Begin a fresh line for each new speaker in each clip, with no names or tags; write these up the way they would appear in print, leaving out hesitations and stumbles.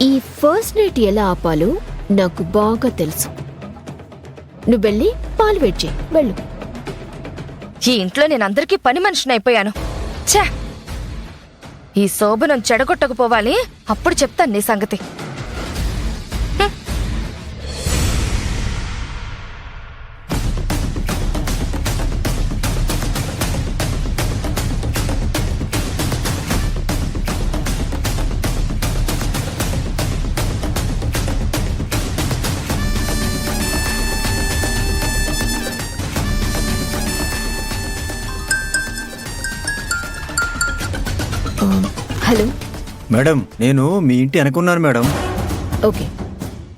ఈ first night ఎలా ఆపాలో నాకు బాగా తెలుసు. నువ్వు వెళ్ళి పాలు వేడి చేయి, వెళ్ళు.
ఈ ఇంట్లో నేను అందరికీ పని మనిషిని అయిపోయాను. ఛా! ఈ శోభనం చెడగొట్టకపోవాలి, అప్పుడు చెప్తాను నీ సంగతి.
హలో
మేడం, నేను మీ ఇంటి అనుకున్నాను మేడం.
ఓకే,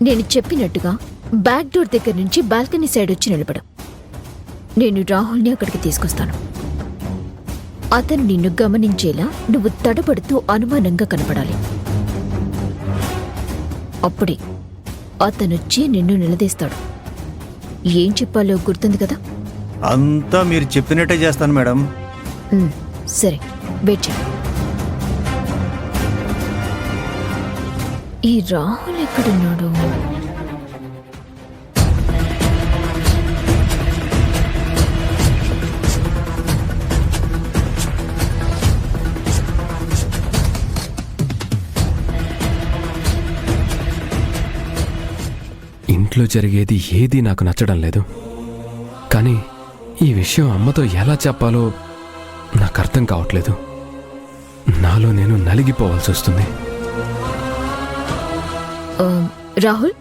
నేను చెప్పినట్టుగా బ్యాక్ డోర్ దగ్గర నుంచి బాల్కనీ సైడ్ వచ్చి నిలబడు. నేను రాహుల్ని అక్కడికి తీసుకొస్తాను. అతను నిన్ను గమనించేలా నువ్వు తడబడుతూ అనుమానంగా కనపడాలి. అప్పుడే అతనొచ్చి నిన్ను నిలదీస్తాడు. ఏం చెప్పాలో గుర్తుంది కదా?
అంతా మీరు చెప్పినట్టే చేస్తాను మేడం.
సరే, వెయిట్ చేయి. ఈ రాహుల్ ఎక్కడున్నాడు?
ఇంట్లో జరిగేది ఏదీ నాకు నచ్చడం లేదు. కానీ ఈ విషయం అమ్మతో ఎలా చెప్పాలో నాకు అర్థం కావట్లేదు. నాలో నేను నలిగిపోవాల్సి వస్తుంది.
రాహుల్,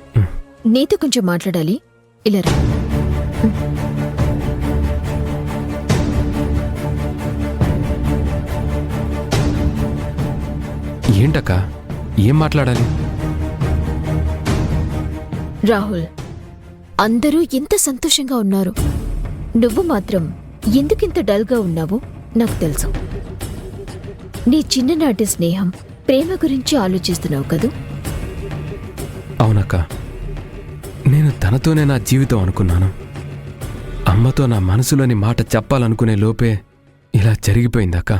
నీతో కొంచెం మాట్లాడాలి. ఇలా రా.
ఏంటక్క, ఏం మాట్లాడాలి?
రాహుల్, అందరూ ఇంత సంతోషంగా ఉన్నారు, నువ్వు మాత్రం ఎందుకింత డల్గా ఉన్నావో నాకు తెలుసు. నీ చిన్ననాటి స్నేహం, ప్రేమ గురించి ఆలోచిస్తున్నావు కదూ?
అవునక్క, నేను తనతోనే నా జీవితం అనుకున్నాను. అమ్మతో నా మనసులోని మాట చెప్పాలనుకునే లోపే ఇలా జరిగిపోయిందక్క.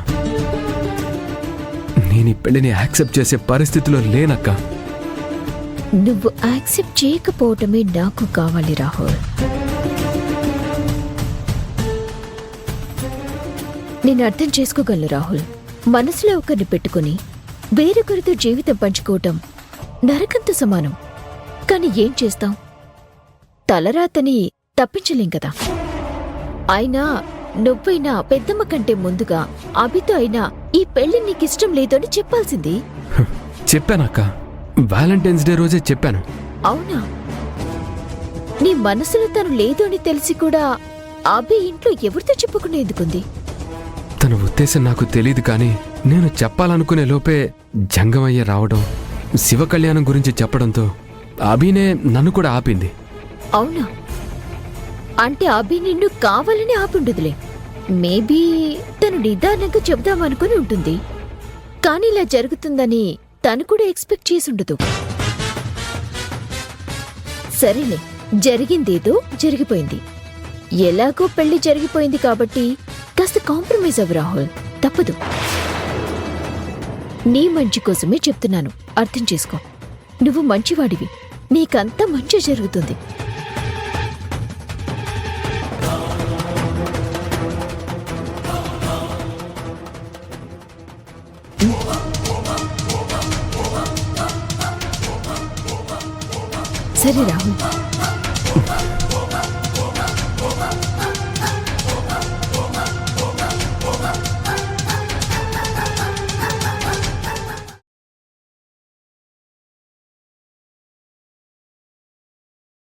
నేను ఈ పెళ్లిని యాక్సెప్ట్ చేసే పరిస్థితిలో లేనక్క.
నువ్వు యాక్సెప్ట్ చేయకపోవటమే నాకు కావాలి రాహుల్. నేను అర్థం చేసుకోగలను రాహుల్. మనసులో ఒకరిని పెట్టుకుని వేరొకరితో జీవితం పంచుకోవటం నరకంతో సమానం. కానీ ఏం చేస్తాం? తలరాతని తప్పించలేం కదా. అయినా నువ్వైనా పెద్దమ్మ కంటే ముందుగా అభితో అయినా ఈ పెళ్లి నీకిష్టం లేదని చెప్పాల్సింది.
చెప్పానక్క, వ్యాలంటైన్స్ డే రోజే చెప్పాను.
అవునా? నీ మనసులో తను లేదు అని తెలిసి కూడా అభి ఇంట్లో ఎవరితో చెప్పుకునే ఎందుకుంది?
తన ఉద్దేశం నాకు తెలియదు, కానీ నేను చెప్పాలనుకునే లోపే జంగమయ్య రావడం, శివ కళ్యాణం గురించి చెప్పడంతో అభినే నన్ను కూడా ఆపింది.
అవునా? అంటే అభి నిన్ను కావాలని ఆపుండదులే. మేబీ తను నిదానంగా చెబుదామనుకుని ఉంటుంది. కానీ ఇలా జరుగుతుందని తను కూడా ఎక్స్పెక్ట్ చేసుండదు. సరేలే, జరిగిందేదో జరిగిపోయింది. ఎలాగో పెళ్లి జరిగిపోయింది కాబట్టి కాస్త కాంప్రమైజ్ అవ్వు రాహుల్, తప్పదు. నీ మంచి కోసమే చెప్తున్నాను, అర్థం చేసుకో. నువ్వు మంచివాడివి, నీకంతా మంచి జరుగుతుంది. సరే రాహుల్.